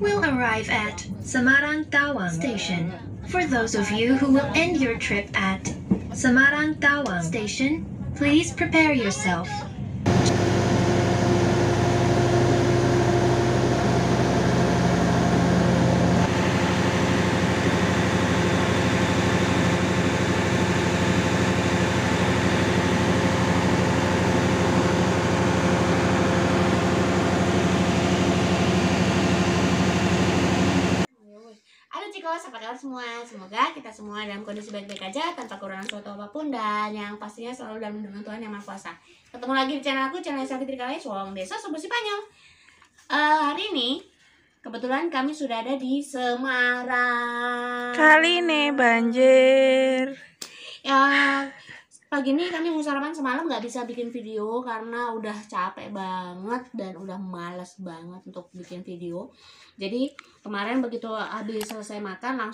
will arrive at Semarang Tawang Station. For those of you who will end your trip at Semarang Tawang Station, please prepare yourself. Apa kabar semua? Semoga kita semua dalam kondisi baik-baik aja, tanpa kekurangan suatu apapun, dan yang pastinya selalu dalam lindungan Tuhan Yang Maha Kuasa. Ketemu lagi di channel aku, channel Savitri Kalai, Suang Desa Subuh Sipanyol. Hari ini kebetulan kami sudah ada di Semarang. Kali ini banjir. Ya, pagi ini kami mau sarapan, semalam nggak bisa bikin video karena udah capek banget dan udah malas banget untuk bikin video. Jadi kemarin begitu habis selesai makan,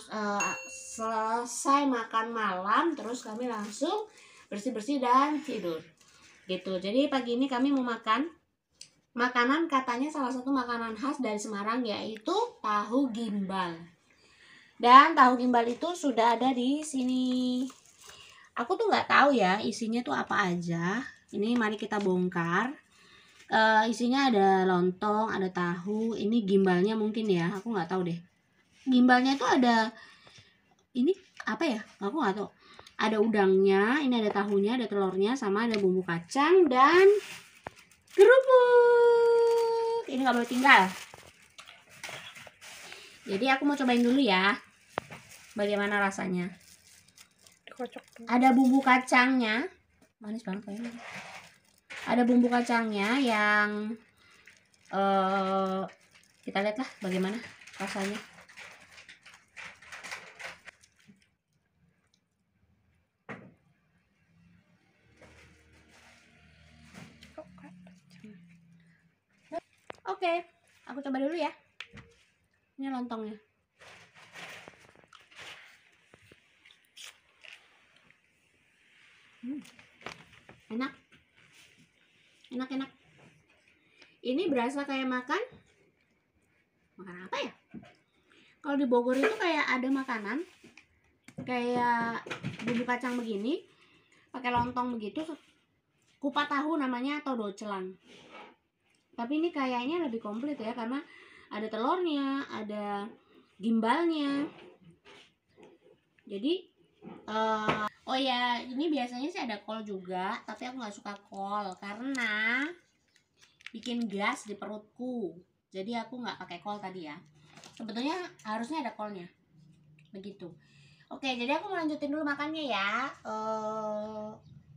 selesai makan malam, terus kami langsung bersih-bersih dan tidur gitu. Jadi pagi ini kami mau makan makanan, katanya salah satu makanan khas dari Semarang, yaitu tahu gimbal. Dan tahu gimbal itu sudah ada di sini. Aku tuh nggak tahu ya isinya tuh apa aja. Ini mari kita bongkar. Isinya ada lontong, ada tahu. Ini gimbalnya mungkin ya, aku nggak tahu deh. Gimbalnya tuh ada, ini apa ya? Aku nggak tahu. Ada udangnya, ini ada tahunya, ada telurnya, sama ada bumbu kacang dan kerupuk. Ini nggak boleh tinggal. Jadi aku mau cobain dulu ya, bagaimana rasanya. Ada bumbu kacangnya, manis banget kayaknya. Ada bumbu kacangnya yang kita lihat lah bagaimana rasanya. Oke, aku coba dulu ya. Ini lontongnya. Enak, enak. Ini berasa kayak makan apa ya? Kalau di Bogor itu kayak ada makanan kayak bumbu kacang begini, pakai lontong begitu, kupat tahu namanya atau docelang. Tapi ini kayaknya lebih komplit ya, karena ada telurnya, ada gimbalnya. Jadi oh ya, ini biasanya sih ada kol juga, tapi aku nggak suka kol karena bikin gas di perutku. Jadi aku nggak pakai kol tadi ya. Sebetulnya harusnya ada kolnya, begitu. Oke, jadi aku mau lanjutin dulu makannya ya.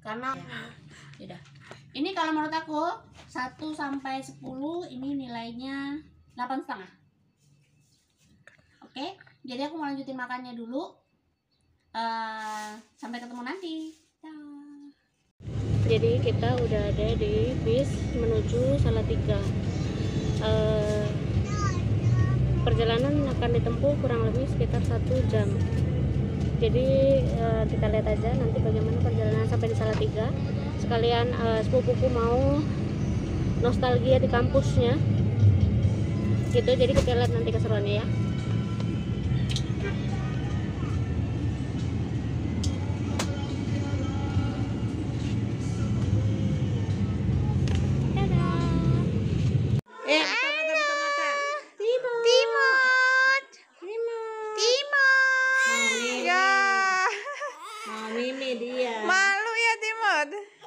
Karena ya, ini kalau menurut aku 1 sampai 10 ini nilainya 8,5. Oke, jadi aku mau lanjutin makannya dulu. Sampai ketemu nanti. Jadi kita udah ada di bis menuju Salatiga. Perjalanan akan ditempuh kurang lebih sekitar 1 jam. Jadi kita lihat aja nanti bagaimana perjalanan sampai di Salatiga. Sekalian sepupuku mau nostalgia di kampusnya gitu. Jadi kita lihat nanti keseruannya ya.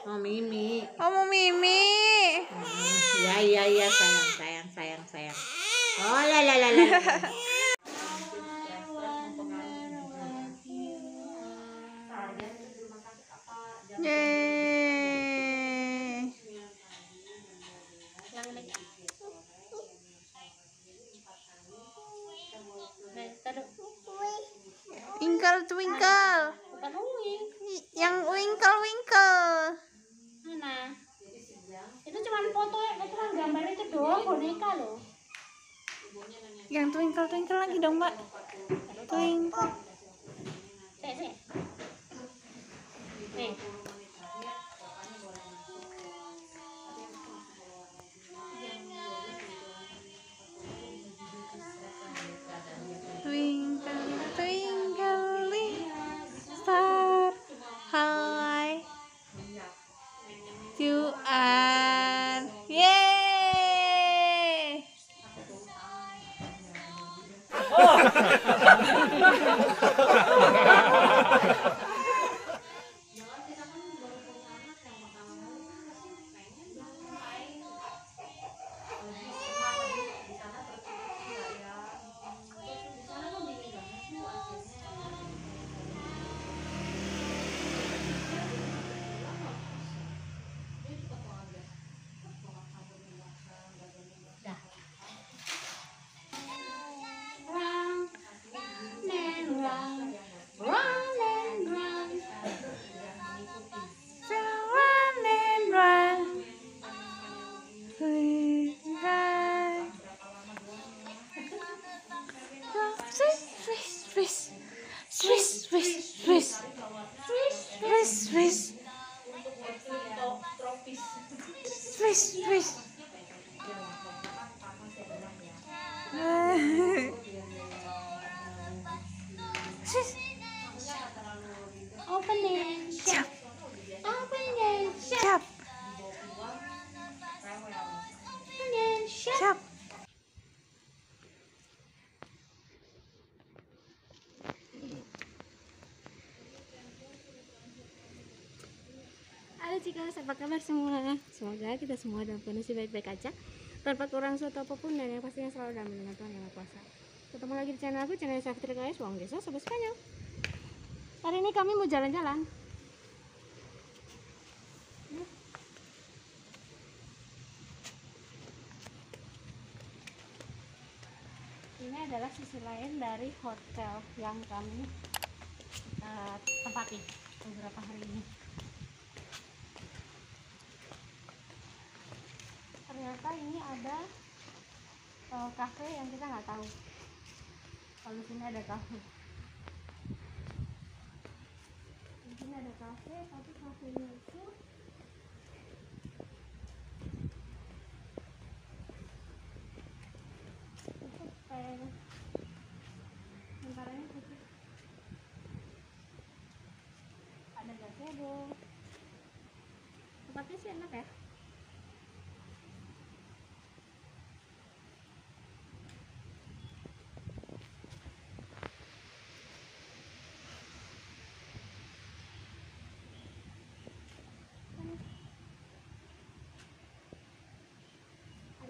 Mau Mimi. Iya sayang. Oh la. Yeay. Twinkle twinkle. Yang winkle. Mana? Itu cuma foto gambar itu doang, boneka loh. Yang twinkle lagi dong, Mbak. Twinkle. Sini. Nih. Run and run. Swish, swish, swish, swish, swish, swish, swish, swish, swish. Open and shut. Open and shut. Cap, Open and shut. cap. Halo Cikas, apa kabar semua? Semoga kita semua dalam kondisi baik-baik aja, tanpa kurang suatu apapun, dan yang pastinya selalu dalam lindungan Tuhan Yang Maha Kuasa. Ketemu lagi di channel aku, channel Safitri Guys, Wong Desa Sobat Spanyol. Hari ini kami mau jalan-jalan. Ini adalah sisi lain dari hotel yang kami tempati beberapa hari ini. Ternyata ini ada kafe yang kita nggak tahu kalau di sini ada kafe. Di sini ada kafe, tapi kafenya itu tutup kayak sementaranya tutup. Ada gazebo. Tempatnya sih enak ya.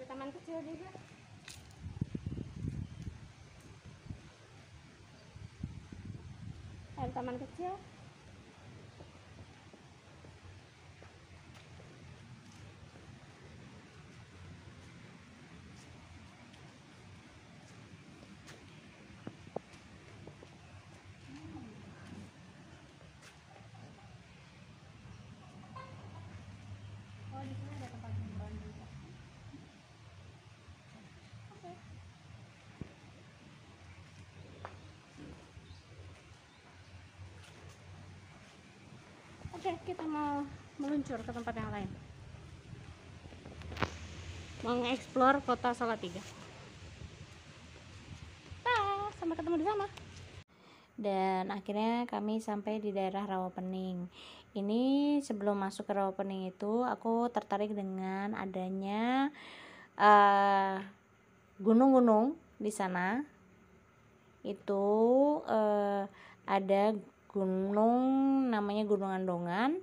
Taman kecil juga. Ada taman kecil. Oh, di sini ada tempat hiburan juga. Oke, kita mau meluncur ke tempat yang lain. Mau nge-explore kota Salatiga. Sampai ketemu di sana. Dan akhirnya kami sampai di daerah Rawapening. Ini sebelum masuk ke Rawapening itu aku tertarik dengan adanya gunung-gunung di sana. Itu ada gunung namanya Gunung Andongan,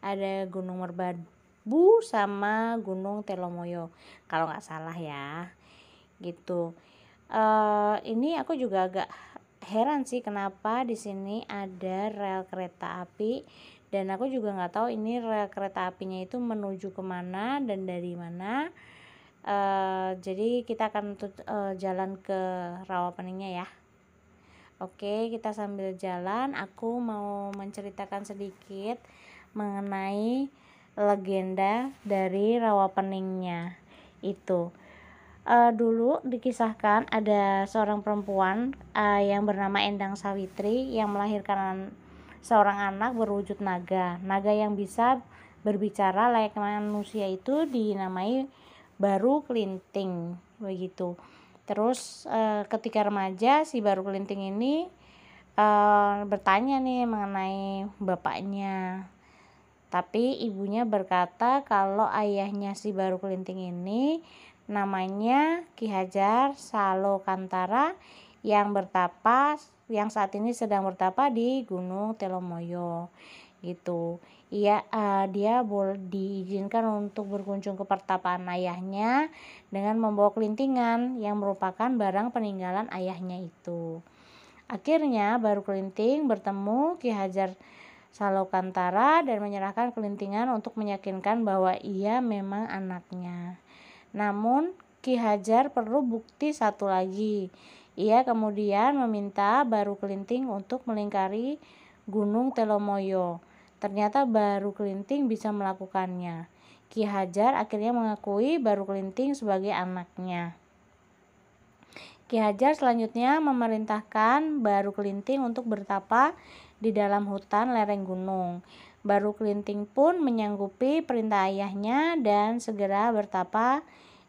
ada Gunung Merbabu sama Gunung Telomoyo kalau nggak salah ya, gitu. Ini aku juga agak heran sih kenapa di sini ada rel kereta api, dan aku juga nggak tahu ini rel kereta apinya itu menuju kemana dan dari mana. Jadi kita akan jalan ke Rawapeningnya ya. Oke, kita sambil jalan, aku mau menceritakan sedikit mengenai legenda dari Rawapeningnya itu. Dulu dikisahkan ada seorang perempuan yang bernama Endang Sawitri yang melahirkan seorang anak berwujud naga. Naga yang bisa berbicara layaknya manusia itu dinamai Baru Kelinting, begitu. Terus ketika remaja si Baru Kelinting ini bertanya nih mengenai bapaknya. Tapi ibunya berkata kalau ayahnya si Baru Kelinting ini namanya Ki Hajar Salokantara yang saat ini sedang bertapa di Gunung Telomoyo gitu. Dia diizinkan untuk berkunjung ke pertapaan ayahnya dengan membawa kelintingan yang merupakan barang peninggalan ayahnya itu. Akhirnya Baru Kelinting bertemu Ki Hajar Salokantara dan menyerahkan kelintingan untuk meyakinkan bahwa ia memang anaknya. Namun Ki Hajar perlu bukti satu lagi. Ia kemudian meminta Baru Kelinting untuk melingkari Gunung Telomoyo. Ternyata Baru Kelinting bisa melakukannya. Ki Hajar akhirnya mengakui Baru Kelinting sebagai anaknya. Ki Hajar selanjutnya memerintahkan Baru Kelinting untuk bertapa di dalam hutan lereng gunung. Baru Kelinting pun menyanggupi perintah ayahnya dan segera bertapa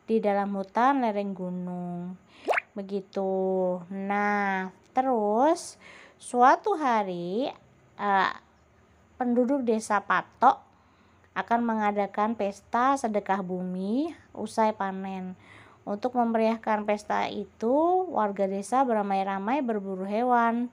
di dalam hutan lereng gunung. Begitu. Nah, terus suatu hari penduduk desa Patok akan mengadakan pesta sedekah bumi usai panen. Untuk memeriahkan pesta itu, warga desa beramai-ramai berburu hewan.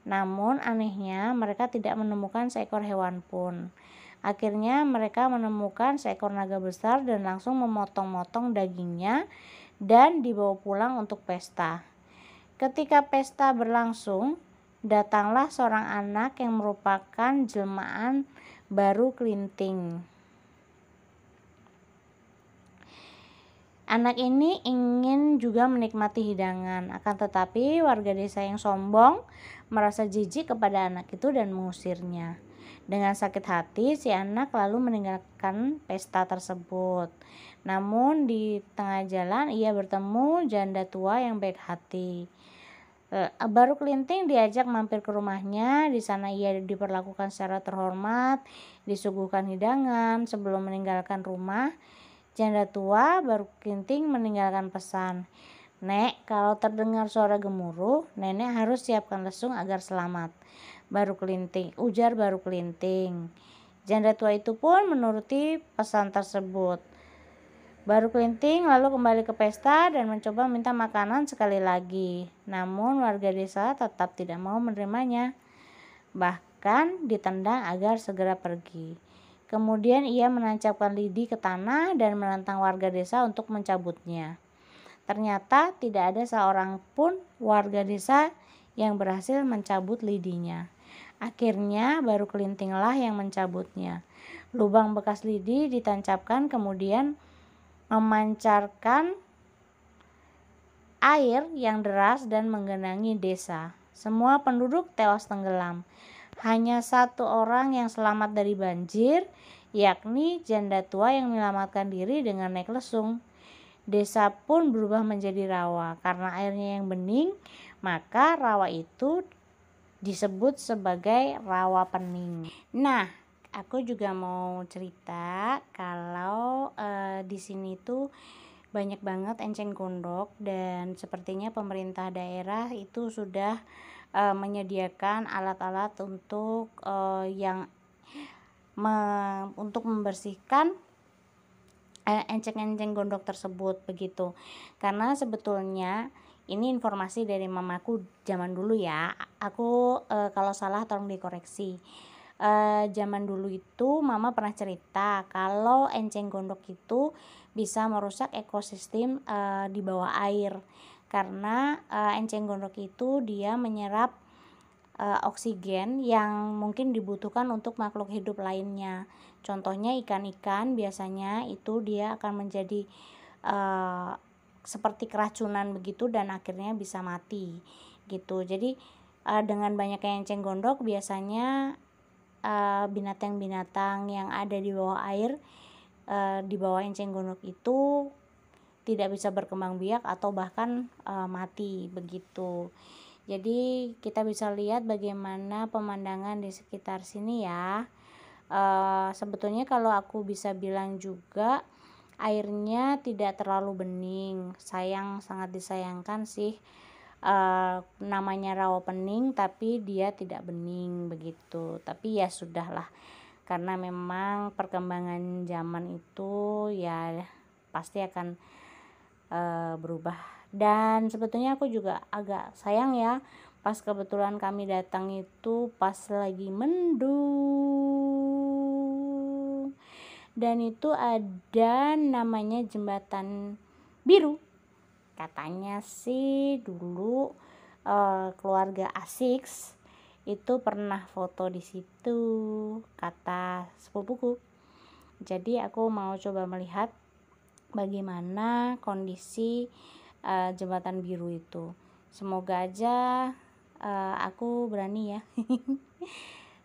Namun anehnya mereka tidak menemukan seekor hewan pun. Akhirnya mereka menemukan seekor naga besar dan langsung memotong-motong dagingnya dan dibawa pulang untuk pesta. Ketika pesta berlangsung, datanglah seorang anak yang merupakan jelmaan Baru Kelinting. Anak ini ingin juga menikmati hidangan, akan tetapi warga desa yang sombong merasa jijik kepada anak itu dan mengusirnya. Dengan sakit hati, si anak lalu meninggalkan pesta tersebut. Namun di tengah jalan ia bertemu janda tua yang baik hati. Baru Kelinting diajak mampir ke rumahnya. Di sana ia diperlakukan secara terhormat, disuguhkan hidangan. Sebelum meninggalkan rumah, janda tua Baru Kelinting meninggalkan pesan. "Nek, kalau terdengar suara gemuruh, nenek harus siapkan lesung agar selamat." Ujar Baru Kelinting. Janda tua itu pun menuruti pesan tersebut. Baru Kelinting lalu kembali ke pesta dan mencoba minta makanan sekali lagi. Namun warga desa tetap tidak mau menerimanya. Bahkan ditendang agar segera pergi. Kemudian ia menancapkan lidi ke tanah dan menantang warga desa untuk mencabutnya. Ternyata tidak ada seorang pun warga desa yang berhasil mencabut lidinya. Akhirnya Baru Kelintinglah yang mencabutnya. Lubang bekas lidi ditancapkan kemudian memancarkan air yang deras dan menggenangi desa. Semua penduduk tewas tenggelam. Hanya satu orang yang selamat dari banjir, yakni janda tua yang menyelamatkan diri dengan naik lesung. Desa pun berubah menjadi rawa. Karena airnya yang bening, maka rawa itu disebut sebagai rawa pening. Nah, aku juga mau cerita kalau di sini tuh banyak banget enceng gondok dan sepertinya pemerintah daerah itu sudah menyediakan alat-alat untuk untuk membersihkan enceng-enceng gondok tersebut begitu. Karena sebetulnya ini informasi dari mamaku zaman dulu ya. Aku kalau salah tolong dikoreksi. Zaman dulu itu mama pernah cerita kalau enceng gondok itu bisa merusak ekosistem di bawah air karena enceng gondok itu dia menyerap oksigen yang mungkin dibutuhkan untuk makhluk hidup lainnya. Contohnya ikan-ikan biasanya itu dia akan menjadi seperti keracunan begitu dan akhirnya bisa mati gitu. Jadi dengan banyaknya enceng gondok biasanya binatang-binatang yang ada di bawah air di bawah enceng gondok itu tidak bisa berkembang biak atau bahkan mati begitu. Jadi kita bisa lihat bagaimana pemandangan di sekitar sini ya. Sebetulnya kalau aku bisa bilang juga airnya tidak terlalu bening. Sangat disayangkan sih. Namanya rawa pening tapi dia tidak bening begitu. Tapi ya sudahlah, karena memang perkembangan zaman itu ya pasti akan berubah Dan sebetulnya aku juga agak sayang ya, pas kebetulan kami datang itu pas lagi mendung, dan itu ada namanya jembatan biru. Katanya sih dulu keluarga Asiks itu pernah foto di situ, kata sepupuku. Jadi aku mau coba melihat bagaimana kondisi jembatan biru itu. Semoga aja aku berani ya.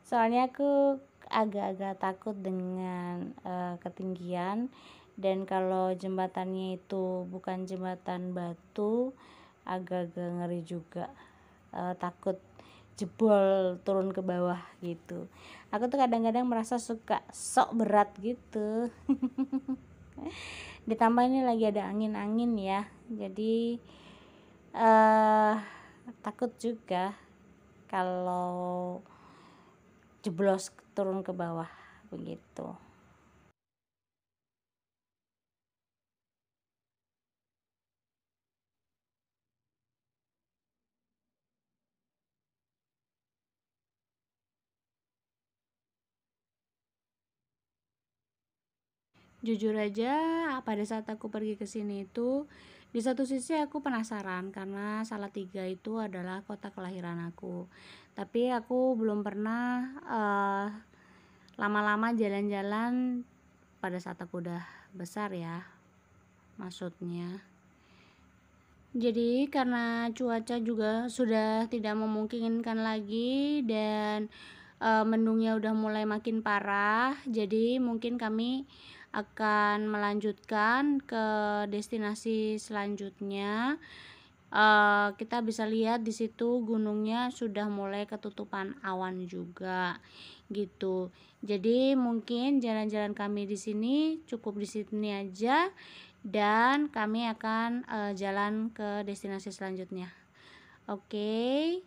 Soalnya aku agak-agak takut dengan ketinggian, dan kalau jembatannya itu bukan jembatan batu agak-agak ngeri juga, takut jebol turun ke bawah gitu. Aku tuh kadang-kadang merasa suka sok berat gitu. Ditambah ini lagi ada angin-angin ya, jadi takut juga kalau jeblos turun ke bawah begitu. Jujur aja, pada saat aku pergi ke sini itu, di satu sisi aku penasaran karena Salatiga itu adalah kota kelahiran aku. Tapi aku belum pernah lama-lama jalan-jalan pada saat aku udah besar ya, maksudnya. Jadi karena cuaca juga sudah tidak memungkinkan lagi dan mendungnya udah mulai makin parah, jadi mungkin kami akan melanjutkan ke destinasi selanjutnya. Kita bisa lihat di situ gunungnya sudah mulai ketutupan awan juga gitu. Jadi mungkin jalan-jalan kami di sini cukup di sini aja, dan kami akan jalan ke destinasi selanjutnya. Oke,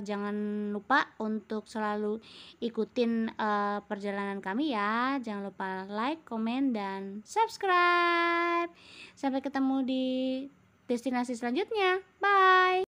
jangan lupa untuk selalu ikutin perjalanan kami ya. Jangan lupa like, komen, dan subscribe. Sampai ketemu di destinasi selanjutnya. Bye.